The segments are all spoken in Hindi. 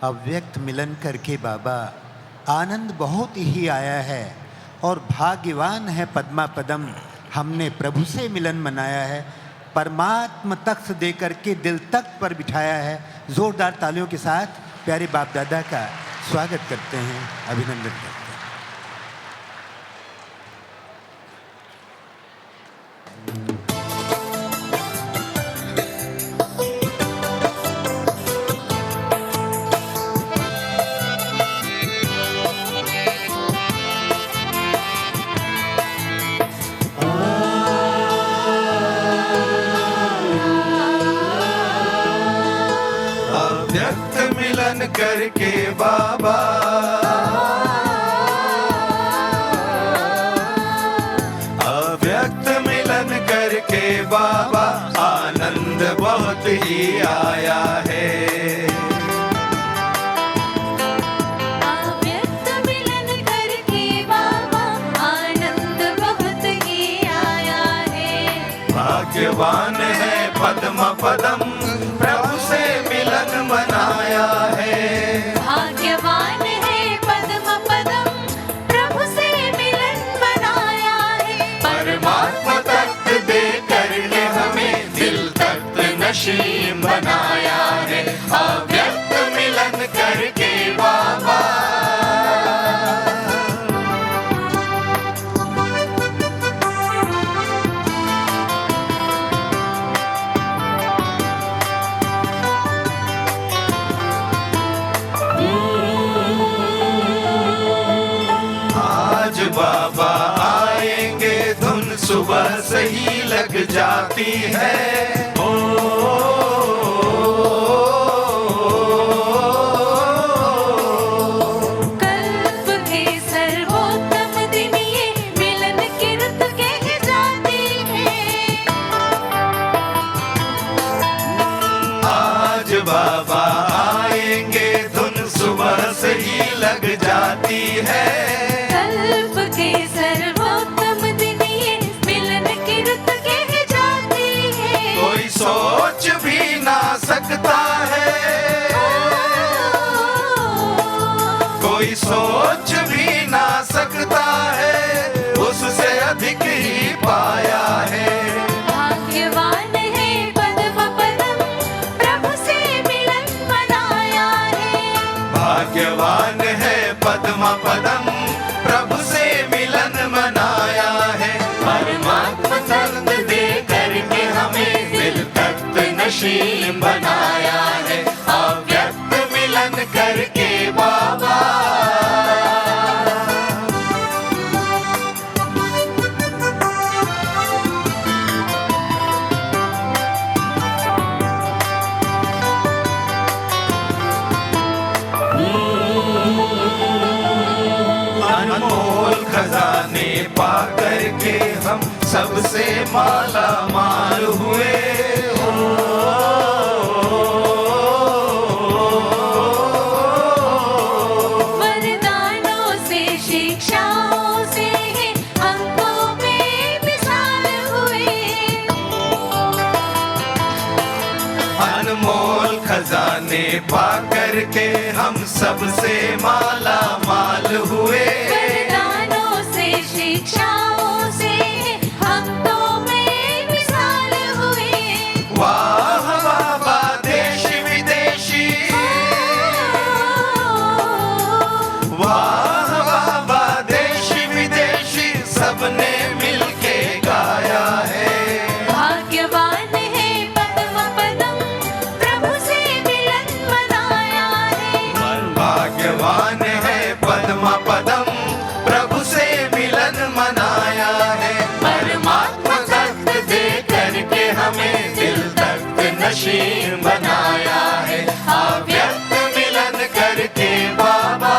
अव्यक्त मिलन करके बाबा आनंद बहुत ही आया है और भाग्यवान है पद्मा पदम, हमने प्रभु से मिलन मनाया है, परमात्म तख्त दे करके दिल तख्त पर बिठाया है। जोरदार तालियों के साथ प्यारे बाप दादा का स्वागत करते हैं, अभिनंदन करते हैं। अव्यक्त मिलन करके बाबा, अव्यक्त मिलन करके बाबा, आनंद बहुत ही आया है। अव्यक्त मिलन करके बाबा, आनंद बहुत ही आया है। भाग्यवान है पद्म पदम, प्रभु से मिलन मनाया है। भाग्यवान है पद्म पदम, प्रभु से मिलन मनाया है। परमात्मा तख्त दे करके हमें दिल तख्त नशीब बनाया है। अव्यक्त मिलन करके बाबा, आज बाबा आएंगे धुन सुबह से ही लग जाती है। ओ कल्प के सर्वोत्तम दिन ये मिलन की रुत कह जाती है। आज बाबा आएंगे धुन सुबह से ही लग जाती है। कल्प के सर्वोत्तम दिन ये मिलन की रुत कह जाती है। कोई सोच भी ना सकता है, कोई सोच भी ना सकता है, उससे अधिक ही पाया है। भाग्यवान है पद्म पदम, प्रभु से मिलन मनाया है। भाग्यवान है पद्म पदम, प्रभु से मिलन मनाया है। परमात्मा तख्त दे करके हमें दिल तख्त नशीब बनाया है। अव्यक्त मिलन करके बाबा, अनमोल खजाने पा करके हम सबसे माला माल हुए। वरदानों से शिक्षाओं से हमको बेमिसाल हुए। अनमोल खजाने पा करके हम सबसे माला माल हुए। वरदानों से शिक्षाओं से हम तो बेमिसाल हुए। वाह बाबा देश विदेशी, वाह बाबा देश विदेशी, सबने मिलके गाया है। भाग्यवान है पद्म पदम, प्रभु से मिलन मनाया है। भाग्यवान है पद्म पदम, प्रभु से मिलन मनाया है। परमात्मा तख्त दे करके हमें दिल तख्त नशीब बनाया है। अव्यक्त मिलन करके बाबा,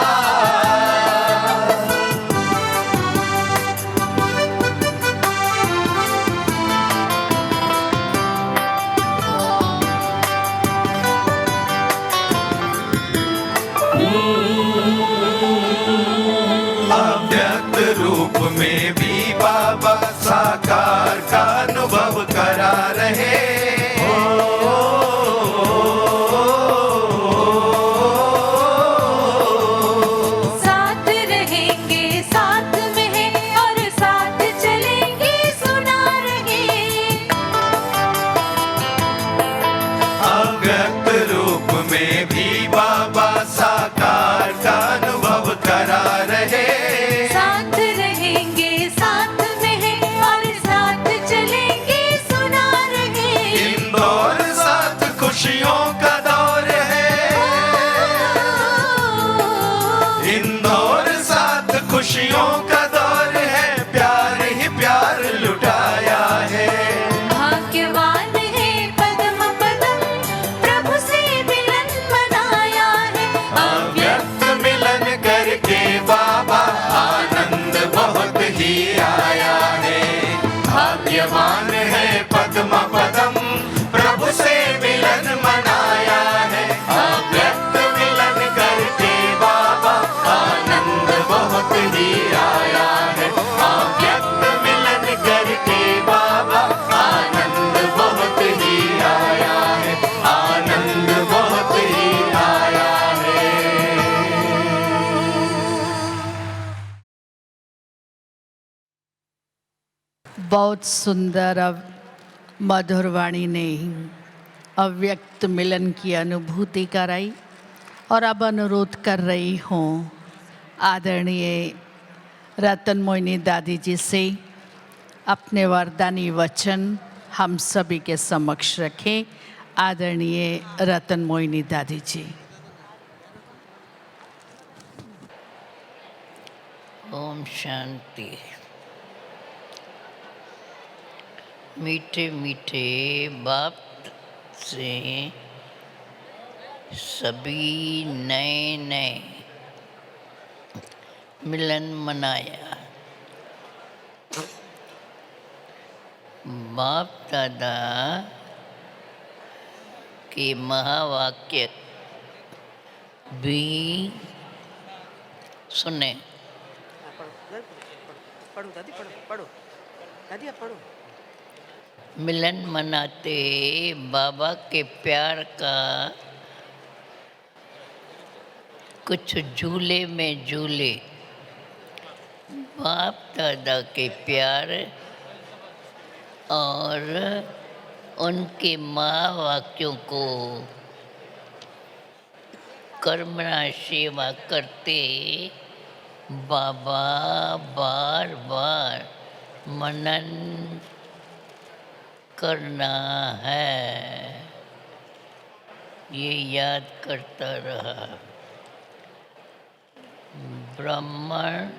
अव्यक्त रूप में भी बाबा साकार का अनुभव करा रहे। बहुत सुंदर मधुर वाणी ने अव्यक्त मिलन की अनुभूति कराई और अब अनुरोध कर रही हूँ आदरणीय रतन मोहिनी दादी जी से अपने वरदानी वचन हम सभी के समक्ष रखें। आदरणीय रतन मोहिनी दादी जी। ओम शांति। मीठे मीठे बाप से सभी नए नए मिलन मनाया। बाप दादा के महावाक्य भी सुने। पढ़ो दादी, पढ़ो पढ़ो दादी, आप पढ़ो। मिलन मनाते बाबा के प्यार का कुछ झूले में झूले। बाप दादा के प्यार और उनके महावाक्यों को कर्मणा सेवा करते बाबा बार बार मनन करना है, ये याद करता रहा। ब्राह्मण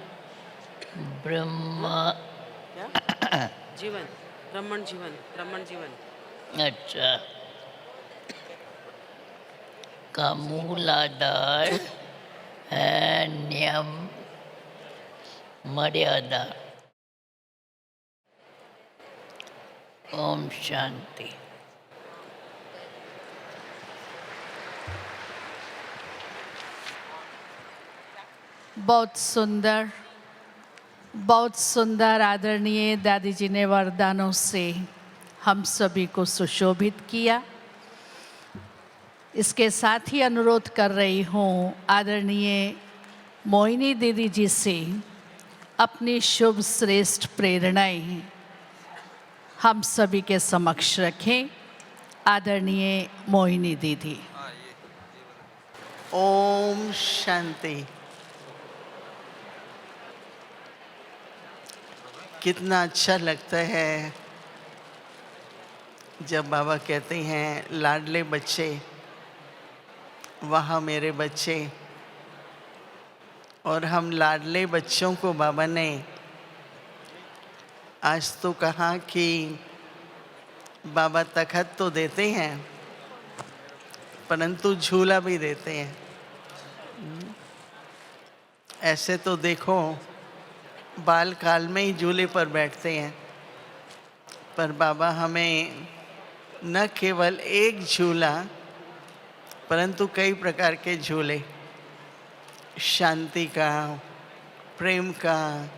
ब्रह्मा क्या? जीवन, ब्राह्मण जीवन, ब्राह्मण जीवन। अच्छा, का मूल आधार है नियम मर्यादा। ओम शांति। बहुत सुंदर आदरणीय दादी जी ने वरदानों से हम सभी को सुशोभित किया। इसके साथ ही अनुरोध कर रही हूँ आदरणीय मोहिनी दीदी जी से अपनी शुभ श्रेष्ठ प्रेरणाएं हम सभी के समक्ष रखें। आदरणीय मोहिनी दीदी। ओम शांति। कितना अच्छा लगता है जब बाबा कहते हैं लाडले बच्चे वहाँ मेरे बच्चे। और हम लाडले बच्चों को बाबा ने आज तो कहा कि बाबा तखत तो देते हैं परंतु झूला भी देते हैं। ऐसे तो देखो बाल काल में ही झूले पर बैठते हैं, पर बाबा हमें न केवल एक झूला परंतु कई प्रकार के झूले, शांति का, प्रेम का,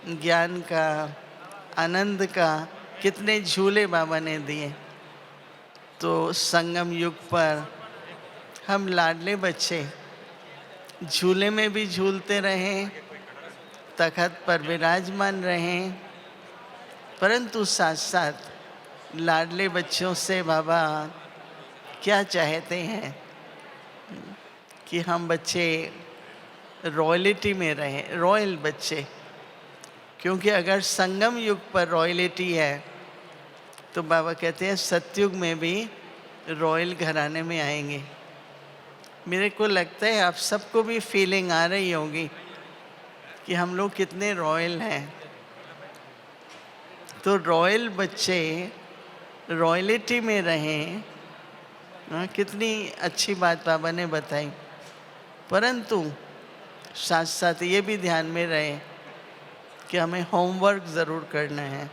ज्ञान का, आनंद का, कितने झूले बाबा ने दिए। तो संगम युग पर हम लाडले बच्चे झूले में भी झूलते रहें, तखत पर विराजमान रहें, परंतु साथ साथ लाडले बच्चों से बाबा क्या चाहते हैं कि हम बच्चे रॉयल्टी में रहें, रॉयल बच्चे। क्योंकि अगर संगम युग पर रॉयल्टी है तो बाबा कहते हैं सतयुग में भी रॉयल घराने में आएंगे। मेरे को लगता है आप सबको भी फीलिंग आ रही होगी कि हम लोग कितने रॉयल हैं। तो रॉयल बच्चे रॉयल्टी में रहें, कितनी अच्छी बात बाबा ने बताई। परंतु साथ साथ ये भी ध्यान में रहे कि हमें होमवर्क ज़रूर करना है।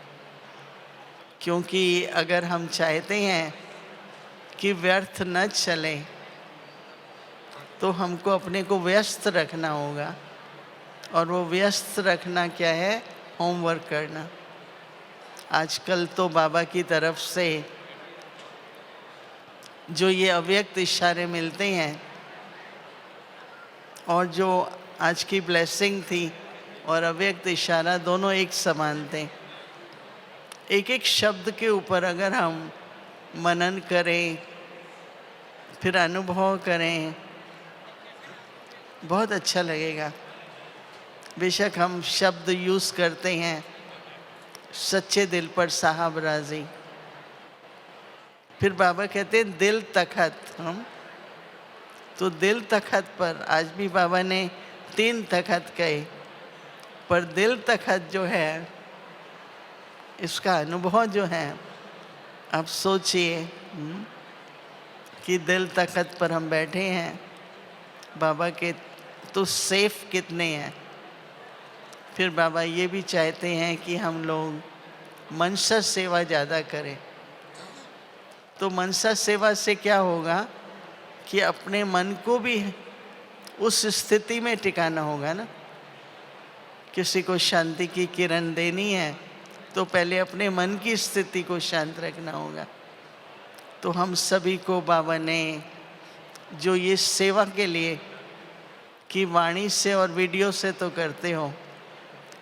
क्योंकि अगर हम चाहते हैं कि व्यर्थ न चले तो हमको अपने को व्यस्त रखना होगा। और वो व्यस्त रखना क्या है? होमवर्क करना। आजकल तो बाबा की तरफ से जो ये अव्यक्त इशारे मिलते हैं और जो आज की ब्लेसिंग थी और अव्यक्त इशारा दोनों एक समान थे। एक एक शब्द के ऊपर अगर हम मनन करें, फिर अनुभव करें, बहुत अच्छा लगेगा। बेशक हम शब्द यूज़ करते हैं, सच्चे दिल पर साहब राजी। फिर बाबा कहते हैं दिल तखत। हम तो दिल तखत पर आज भी बाबा ने 3 तखत कहे, पर दिल तखत जो है, इसका अनुभव जो है, आप सोचिए कि दिल तखत पर हम बैठे हैं, बाबा के तो सेफ कितने हैं। फिर बाबा ये भी चाहते हैं कि हम लोग मनसा सेवा ज़्यादा करें। तो मनसा सेवा से क्या होगा कि अपने मन को भी उस स्थिति में टिकाना होगा ना। किसी को शांति की किरण देनी है तो पहले अपने मन की स्थिति को शांत रखना होगा। तो हम सभी को बाबा ने जो ये सेवा के लिए कि वाणी से और वीडियो से तो करते हो,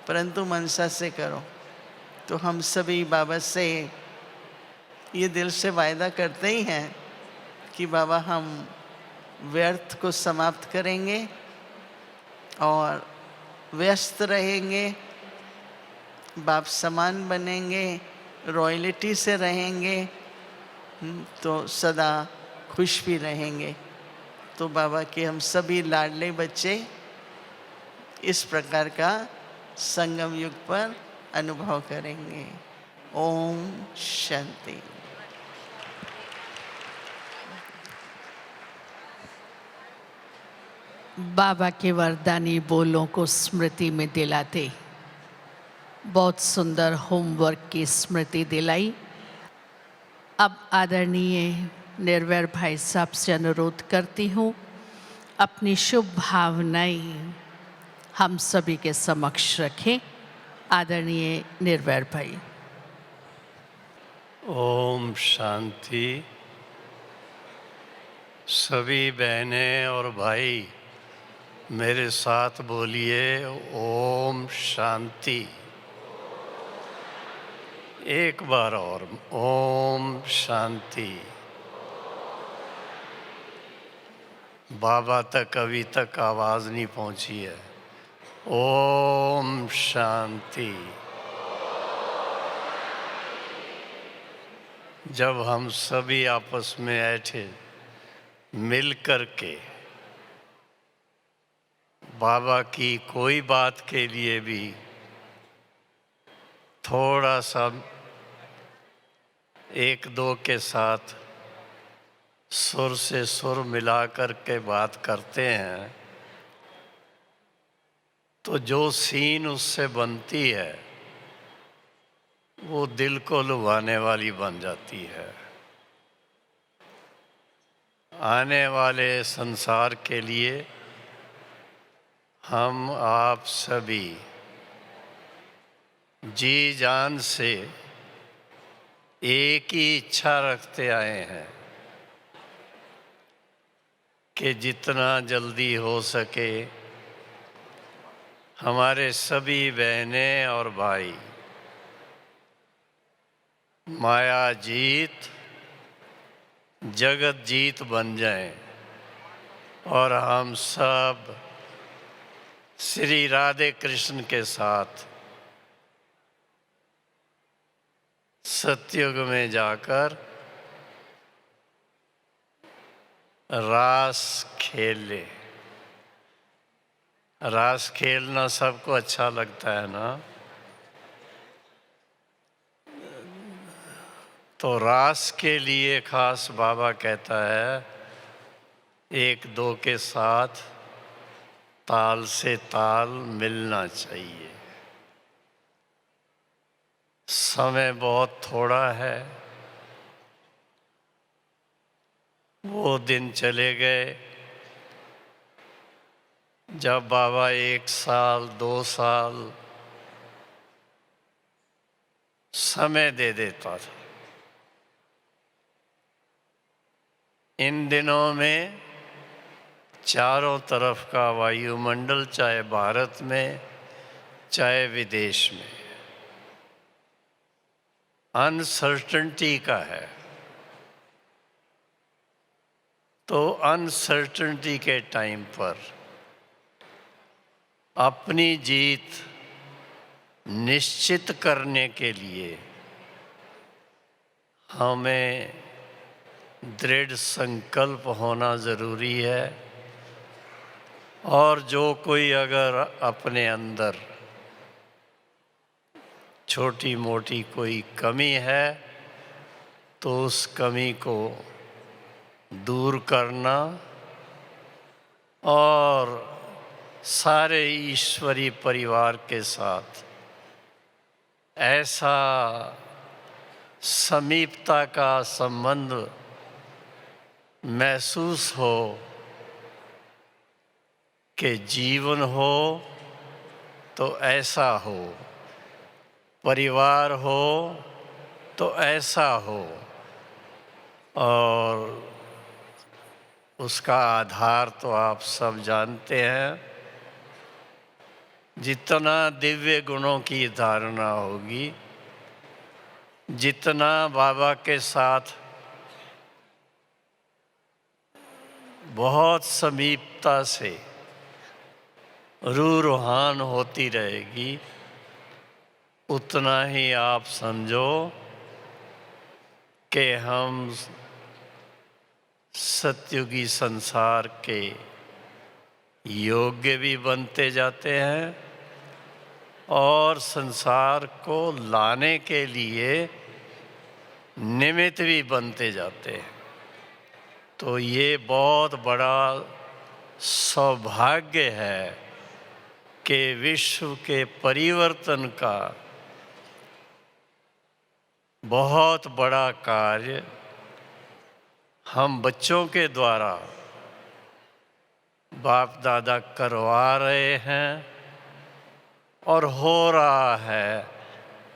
परंतु मनसा से करो। तो हम सभी बाबा से ये दिल से वायदा करते ही हैं कि बाबा हम व्यर्थ को समाप्त करेंगे और व्यस्त रहेंगे, बाप समान बनेंगे, रॉयल्टी से रहेंगे, तो सदा खुश भी रहेंगे। तो बाबा के हम सभी लाडले बच्चे इस प्रकार का संगम युग पर अनुभव करेंगे। ओम शांति। बाबा के वरदानी बोलों को स्मृति में दिलाते बहुत सुंदर होमवर्क की स्मृति दिलाई। अब आदरणीय निर्वैर भाई साहब से अनुरोध करती हूँ अपनी शुभ भावनाएं हम सभी के समक्ष रखें। आदरणीय निर्वैर भाई। ओम शांति। सभी बहनें और भाई मेरे साथ बोलिए ओम शांति। एक बार और ओम शांति। बाबा तक अभी तक आवाज़ नहीं पहुंची है। ओम शांति। जब हम सभी आपस में बैठे मिल कर के बाबा की कोई बात के लिए भी थोड़ा सा एक दो के साथ सुर से सुर मिला कर के बात करते हैं तो जो सीन उससे बनती है वो दिल को लुभाने वाली बन जाती है। आने वाले संसार के लिए हम आप सभी जी जान से एक ही इच्छा रखते आए हैं कि जितना जल्दी हो सके हमारे सभी बहनें और भाई माया जीत जगत जीत बन जाएं और हम सब श्री राधे कृष्ण के साथ सतयुग में जाकर रास खेल ले। रास खेलना सबको अच्छा लगता है ना। तो रास के लिए खास बाबा कहता है एक दो के साथ ताल से ताल मिलना चाहिए। समय बहुत थोड़ा है। वो दिन चले गए जब बाबा 1 साल 2 साल समय दे देता था। इन दिनों में चारों तरफ का वायुमंडल, चाहे भारत में चाहे विदेश में, अनसर्टेनिटी का है। तो अनसर्टेनिटी के टाइम पर अपनी जीत निश्चित करने के लिए हमें दृढ़ संकल्प होना ज़रूरी है। और जो कोई अगर अपने अंदर छोटी मोटी कोई कमी है तो उस कमी को दूर करना और सारे ईश्वरी परिवार के साथ ऐसा समीपता का संबंध महसूस हो कि जीवन हो तो ऐसा हो, परिवार हो तो ऐसा हो। और उसका आधार तो आप सब जानते हैं। जितना दिव्य गुणों की धारणा होगी, जितना बाबा के साथ बहुत समीपता से रूहान होती रहेगी, उतना ही आप समझो कि हम सतयुगी संसार के योग्य भी बनते जाते हैं और संसार को लाने के लिए निमित्त भी बनते जाते हैं। तो ये बहुत बड़ा सौभाग्य है कि विश्व के परिवर्तन का बहुत बड़ा कार्य हम बच्चों के द्वारा बाप दादा करवा रहे हैं और हो रहा है।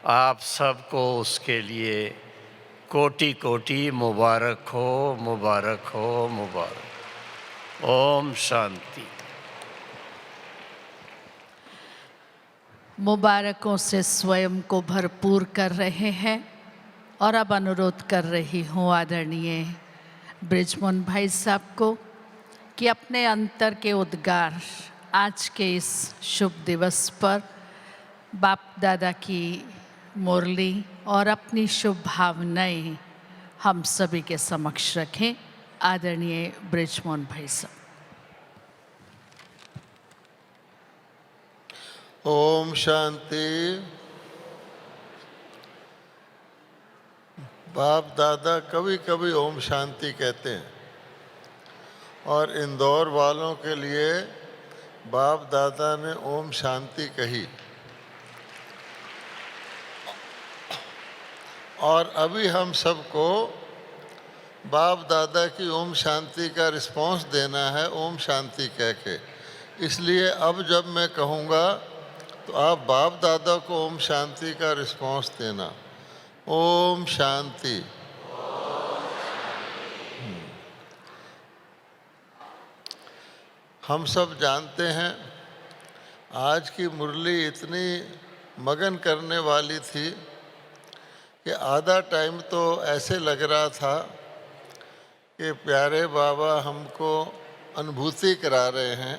आप सबको उसके लिए कोटि कोटि मुबारक हो, मुबारक हो, मुबारक। ओम शांति। मुबारकों से स्वयं को भरपूर कर रहे हैं। और अब अनुरोध कर रही हूँ आदरणीय बृजमोहन भाई साहब को कि अपने अंतर के उद्गार आज के इस शुभ दिवस पर बाप दादा की मुरली और अपनी शुभ भावनाएं हम सभी के समक्ष रखें। आदरणीय बृजमोहन भाई साहब। ओम शांति। बाप दादा कभी कभी ओम शांति कहते हैं और इंदौर वालों के लिए बाप दादा ने ओम शांति कही। और अभी हम सबको बाप दादा की ओम शांति का रिस्पॉन्स देना है ओम शांति कह के। इसलिए अब जब मैं कहूँगा तो आप बाप दादा को ओम शांति का रिस्पॉन्स देना। ओम शांति। हम सब जानते हैं आज की मुरली इतनी मगन करने वाली थी कि आधा टाइम तो ऐसे लग रहा था कि प्यारे बाबा हमको अनुभूति करा रहे हैं।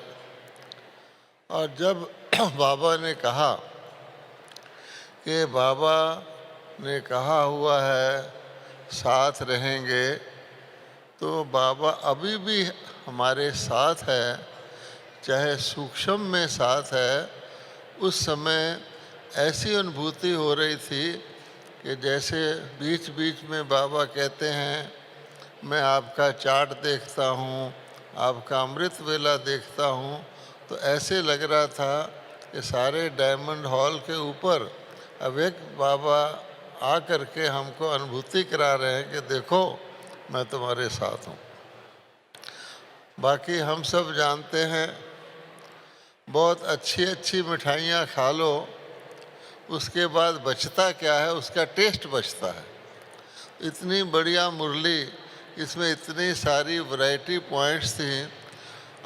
और जब बाबा ने कहा कि बाबा ने कहा हुआ है साथ रहेंगे, तो बाबा अभी भी हमारे साथ है, चाहे सूक्ष्म में साथ है। उस समय ऐसी अनुभूति हो रही थी कि जैसे बीच बीच में बाबा कहते हैं मैं आपका चार्ट देखता हूँ, आपका अमृत वेला देखता हूँ। तो ऐसे लग रहा था कि सारे डायमंड हॉल के ऊपर अव्यक्त बाबा आ कर के हमको अनुभूति करा रहे हैं कि देखो मैं तुम्हारे साथ हूँ। बाकी हम सब जानते हैं बहुत अच्छी अच्छी मिठाइयाँ खा लो, उसके बाद बचता क्या है, उसका टेस्ट बचता है। इतनी बढ़िया मुरली, इसमें इतनी सारी वैरायटी पॉइंट्स थी,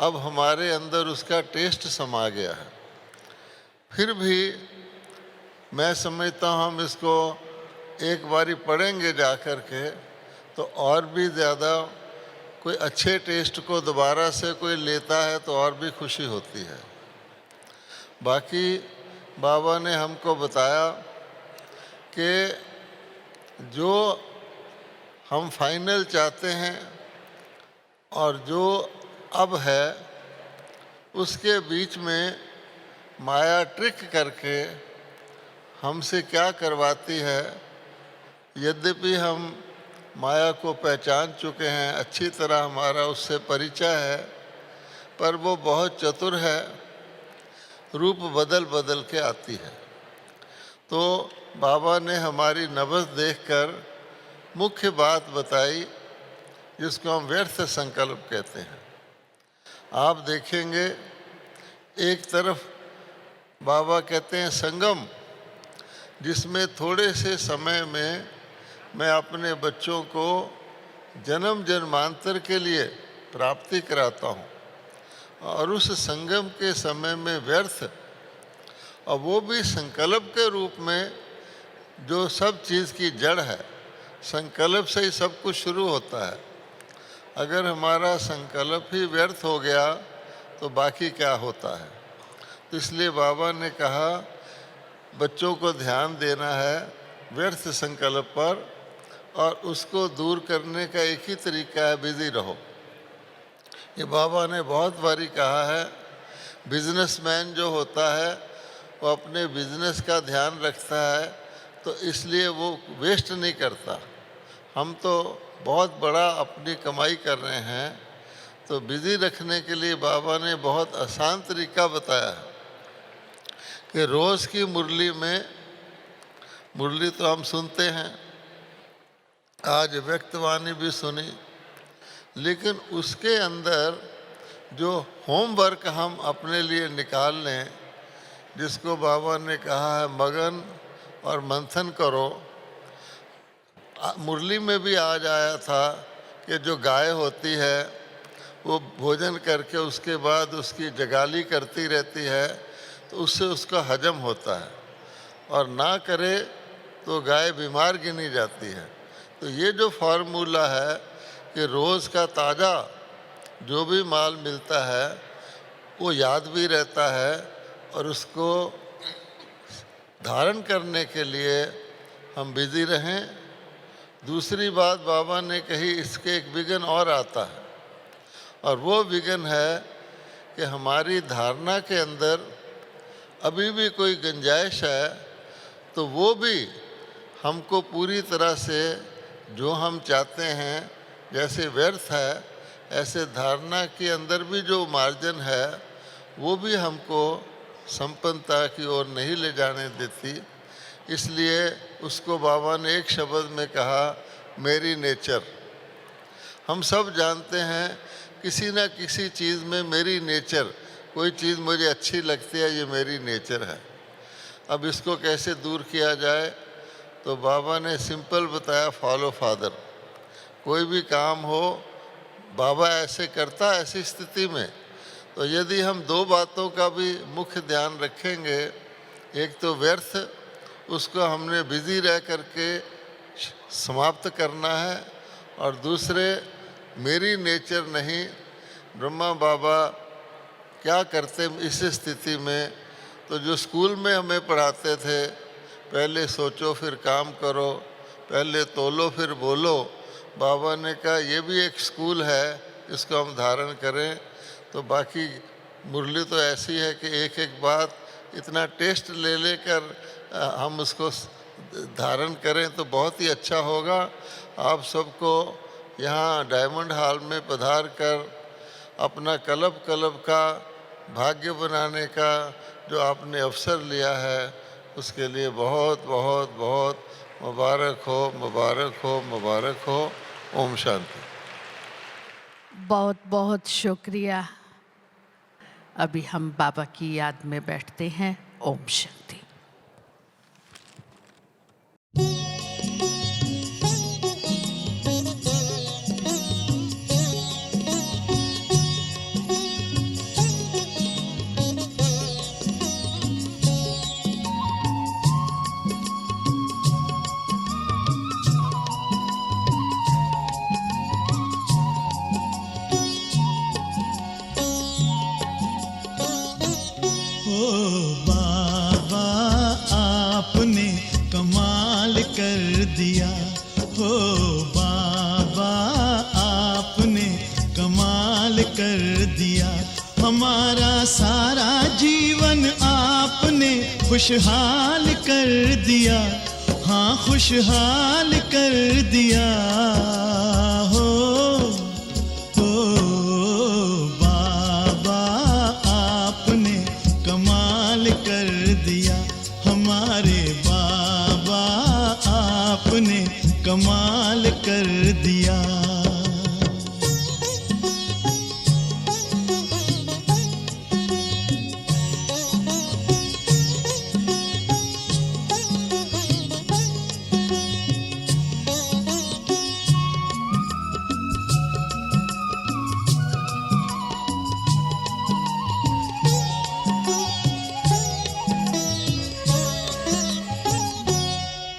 अब हमारे अंदर उसका टेस्ट समा गया है। फिर भी मैं समझता हूँ हम इसको एक बारी पढ़ेंगे जा कर के तो और भी ज़्यादा, कोई अच्छे टेस्ट को दोबारा से कोई लेता है तो और भी खुशी होती है। बाकी बाबा ने हमको बताया कि जो हम फाइनल चाहते हैं और जो अब है उसके बीच में माया ट्रिक करके हमसे क्या करवाती है। यद्यपि हम माया को पहचान चुके हैं, अच्छी तरह हमारा उससे परिचय है, पर वो बहुत चतुर है, रूप बदल बदल के आती है। तो बाबा ने हमारी नब्ज़ देखकर मुख्य बात बताई जिसको हम व्यर्थ संकल्प कहते हैं। आप देखेंगे एक तरफ बाबा कहते हैं संगम, जिसमें थोड़े से समय में मैं अपने बच्चों को जन्म जन्मांतर के लिए प्राप्ति कराता हूँ, और उस संगम के समय में व्यर्थ, और वो भी संकल्प के रूप में, जो सब चीज़ की जड़ है। संकल्प से ही सब कुछ शुरू होता है। अगर हमारा संकल्प ही व्यर्थ हो गया तो बाकी क्या होता है। तो इसलिए बाबा ने कहा बच्चों को ध्यान देना है व्यर्थ संकल्प पर, और उसको दूर करने का एक ही तरीका है, बिज़ी रहो। ये बाबा ने बहुत बारी कहा है, बिजनेसमैन जो होता है वो अपने बिजनेस का ध्यान रखता है, तो इसलिए वो वेस्ट नहीं करता। हम तो बहुत बड़ा अपनी कमाई कर रहे हैं, तो बिज़ी रखने के लिए बाबा ने बहुत आसान तरीका बताया है कि रोज़ की मुरली में, मुरली तो हम सुनते हैं, आज व्यक्तवाणी भी सुनी, लेकिन उसके अंदर जो होमवर्क हम अपने लिए निकाल लें, जिसको बाबा ने कहा है मगन और मंथन करो। मुरली में भी आज आया था कि जो गाय होती है वो भोजन करके उसके बाद उसकी जगाली करती रहती है, तो उससे उसका हजम होता है, और ना करे तो गाय बीमार गिनी जाती है। तो ये जो फार्मूला है कि रोज़ का ताज़ा जो भी माल मिलता है वो याद भी रहता है, और उसको धारण करने के लिए हम बिज़ी रहें। दूसरी बात बाबा ने कही, इसके एक विघ्न और आता है, और वो विघ्न है कि हमारी धारणा के अंदर अभी भी कोई गुंजाइश है, तो वो भी हमको पूरी तरह से जो हम चाहते हैं, जैसे व्यर्थ है ऐसे धारणा के अंदर भी जो मार्जिन है वो भी हमको संपन्नता की ओर नहीं ले जाने देती। इसलिए उसको बाबा ने एक शब्द में कहा, मेरी नेचर। हम सब जानते हैं किसी न किसी चीज़ में मेरी नेचर, कोई चीज़ मुझे अच्छी लगती है, ये मेरी नेचर है। अब इसको कैसे दूर किया जाए, तो बाबा ने सिंपल बताया, फॉलो फादर। कोई भी काम हो बाबा ऐसे करता, ऐसी स्थिति में तो यदि हम दो बातों का भी मुख्य ध्यान रखेंगे, एक तो व्यर्थ, उसको हमने बिज़ी रह करके समाप्त करना है, और दूसरे मेरी नेचर नहीं। ब्रह्मा बाबा क्या करते इस स्थिति में, तो जो स्कूल में हमें पढ़ाते थे, पहले सोचो फिर काम करो, पहले तोलो फिर बोलो, बाबा ने कहा ये भी एक स्कूल है, इसको हम धारण करें। तो बाकी मुरली तो ऐसी है कि एक एक बात इतना टेस्ट ले लेकर हम उसको धारण करें तो बहुत ही अच्छा होगा। आप सबको यहाँ डायमंड हॉल में पधार कर अपना कलब कलब का भाग्य बनाने का जो आपने अवसर लिया है, उसके लिए बहुत बहुत बहुत मुबारक हो, मुबारक हो, मुबारक हो। ओम शांति। बहुत बहुत शुक्रिया। अभी हम बाबा की याद में बैठते हैं। ओम शांति। बाबा आपने कमाल कर दिया, हो बाबा आपने कमाल कर दिया। हमारा सारा जीवन आपने खुशहाल कर दिया, हाँ खुशहाल कर दिया। हो बाबा आपने कमाल कर दिया, हमारे बाबा आपने कमाल कर दिया।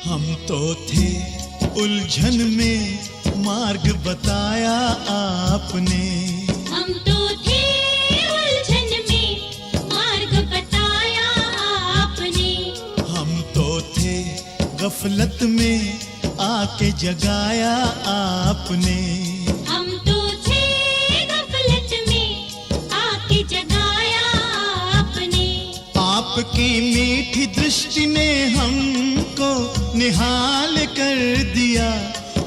हम तो थे उलझन में मार्ग बताया आपने, हम तो थे उलझन में मार्ग बताया आपने, हम तो थे गफलत में आके जगाया आपने, हम तो थे गफलत में आके जगाया आपने। आपकी मीठी दृष्टि ने हमको निहाल कर दिया,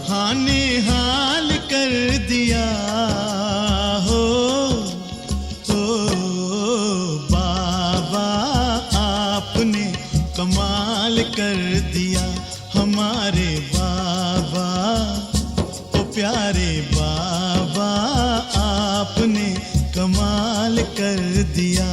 हाँ निहाल कर दिया। हो बाबा आपने कमाल कर दिया, हमारे बाबा ओ प्यारे बाबा आपने कमाल कर दिया।